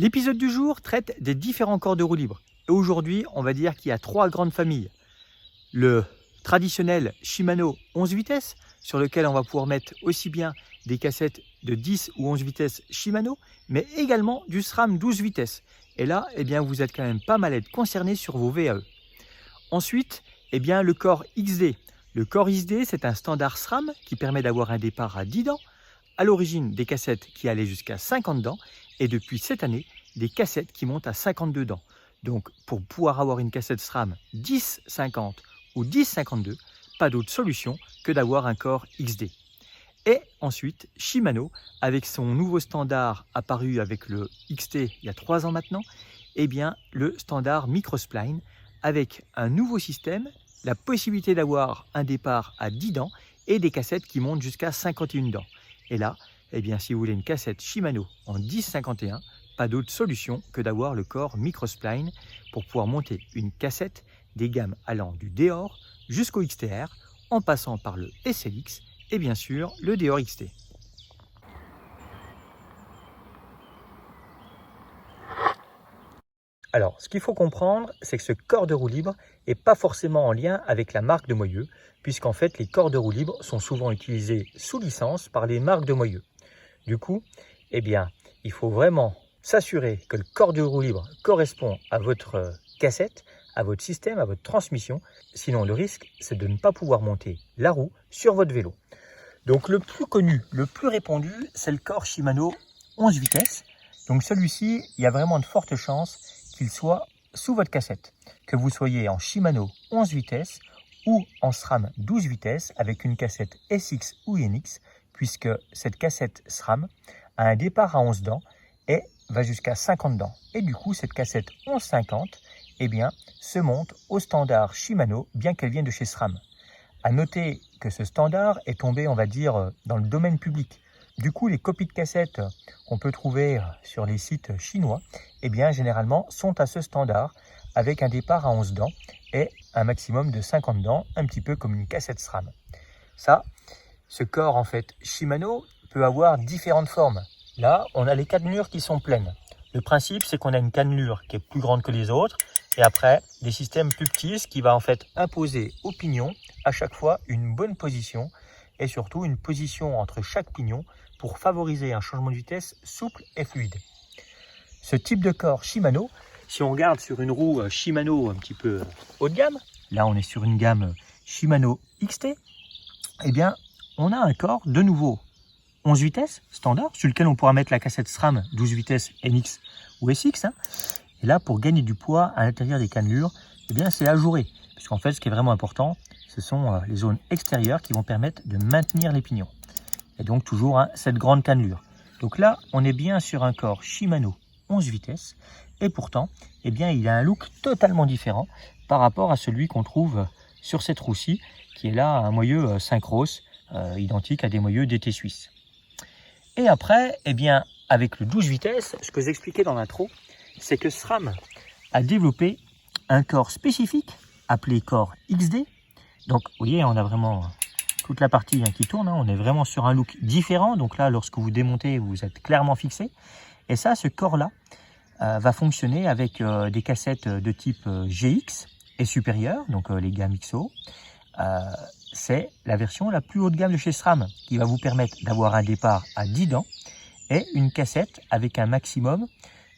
L'épisode du jour traite des différents corps de roue libre. Et aujourd'hui, on va dire qu'il y a trois grandes familles. Le traditionnel Shimano 11 vitesses, sur lequel on va pouvoir mettre aussi bien des cassettes de 10 ou 11 vitesses Shimano, mais également du SRAM 12 vitesses. Et là, vous êtes quand même pas mal être concerné sur vos VAE. Ensuite, le corps XD. Le corps XD, c'est un standard SRAM qui permet d'avoir un départ à 10 dents, à l'origine des cassettes qui allaient jusqu'à 50 dents, et depuis cette année, des cassettes qui montent à 52 dents. Donc, pour pouvoir avoir une cassette SRAM 10-50 ou 10-52, pas d'autre solution que d'avoir un corps XD. Et ensuite, Shimano, avec son nouveau standard apparu avec le XT il y a 3 ans maintenant, le standard Microspline, avec un nouveau système, la possibilité d'avoir un départ à 10 dents et des cassettes qui montent jusqu'à 51 dents. Et là, si vous voulez une cassette Shimano en 10-51, pas d'autre solution que d'avoir le corps Microspline pour pouvoir monter une cassette des gammes allant du Deore jusqu'au XTR, en passant par le SLX et bien sûr le Deore XT. Alors, ce qu'il faut comprendre, c'est que ce corps de roue libre n'est pas forcément en lien avec la marque de moyeu, puisqu'en fait, les corps de roue libre sont souvent utilisés sous licence par les marques de moyeu. Du coup, il faut vraiment s'assurer que le corps de roue libre correspond à votre cassette, à votre système, à votre transmission. Sinon, le risque, c'est de ne pas pouvoir monter la roue sur votre vélo. Donc, le plus connu, le plus répandu, c'est le corps Shimano 11 vitesses. Donc, celui-ci, il y a vraiment de fortes chances qu'il soit sous votre cassette. Que vous soyez en Shimano 11 vitesses ou en SRAM 12 vitesses avec une cassette SX ou INX, puisque cette cassette SRAM a un départ à 11 dents et va jusqu'à 50 dents. Et du coup, cette cassette 11-50 se monte au standard Shimano, bien qu'elle vienne de chez SRAM. À noter que ce standard est tombé, on va dire, dans le domaine public. Du coup, les copies de cassettes qu'on peut trouver sur les sites chinois, généralement, sont à ce standard, avec un départ à 11 dents et un maximum de 50 dents, un petit peu comme une cassette SRAM. Ce corps, en fait, Shimano peut avoir différentes formes. Là, on a les cannelures qui sont pleines. Le principe, c'est qu'on a une cannelure qui est plus grande que les autres, et après, des systèmes plus petits, ce qui va en fait imposer au pignon à chaque fois une bonne position, et surtout une position entre chaque pignon pour favoriser un changement de vitesse souple et fluide. Ce type de corps Shimano, si on regarde sur une roue Shimano un petit peu haut de gamme, là on est sur une gamme Shimano XT, on a un corps de nouveau 11 vitesses standard, sur lequel on pourra mettre la cassette SRAM 12 vitesses NX ou SX. Et là, pour gagner du poids à l'intérieur des cannelures, c'est ajouré. Puisqu'en fait, ce qui est vraiment important, ce sont les zones extérieures qui vont permettre de maintenir les pignons. Et donc toujours cette grande cannelure. Donc là, on est bien sur un corps Shimano 11 vitesses. Et pourtant, il a un look totalement différent par rapport à celui qu'on trouve sur cette roue-ci, qui est là un moyeu Syncros, identique à des moyeux DT Suisse. Et après, avec le 12 vitesses, ce que j'expliquais dans l'intro, c'est que SRAM a développé un corps spécifique appelé corps XD. Donc, vous voyez, on a vraiment toute la partie qui tourne. On est vraiment sur un look différent. Donc là, lorsque vous démontez, vous êtes clairement fixé. Et ça, ce corps-là va fonctionner avec des cassettes de type GX et supérieur, donc les gammes XO. C'est la version la plus haut de gamme de chez SRAM qui va vous permettre d'avoir un départ à 10 dents et une cassette avec un maximum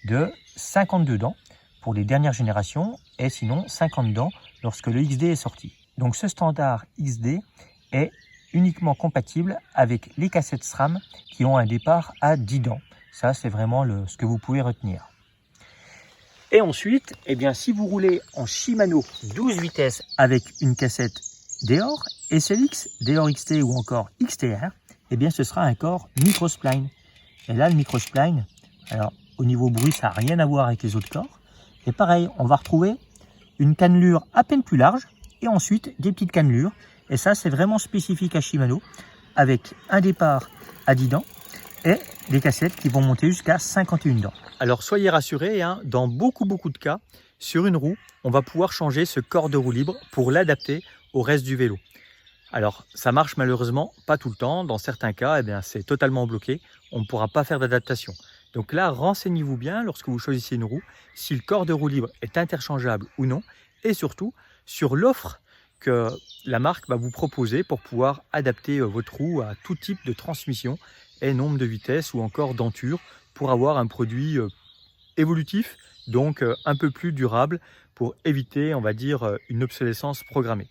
de 52 dents pour les dernières générations et sinon 50 dents lorsque le XD est sorti. Donc ce standard XD est uniquement compatible avec les cassettes SRAM qui ont un départ à 10 dents. Ça, c'est vraiment ce que vous pouvez retenir. Et ensuite, si vous roulez en Shimano 12 vitesses avec une cassette Deore, SLX, Deore XT ou encore XTR, ce sera un corps Microspline. Et là, le Microspline, alors au niveau bruit, ça n'a rien à voir avec les autres corps. Et pareil, on va retrouver une cannelure à peine plus large et ensuite des petites cannelures. Et ça, c'est vraiment spécifique à Shimano avec un départ à 10 dents et des cassettes qui vont monter jusqu'à 51 dents. Alors soyez rassurés, dans beaucoup de cas, sur une roue, on va pouvoir changer ce corps de roue libre pour l'adapter au reste du vélo. Alors, ça marche malheureusement pas tout le temps. Dans certains cas, c'est totalement bloqué. On ne pourra pas faire d'adaptation. Donc là, renseignez-vous bien lorsque vous choisissez une roue, si le corps de roue libre est interchangeable ou non, et surtout sur l'offre que la marque va vous proposer pour pouvoir adapter votre roue à tout type de transmission et nombre de vitesses ou encore denture pour avoir un produit évolutif, donc un peu plus durable pour éviter, on va dire, une obsolescence programmée.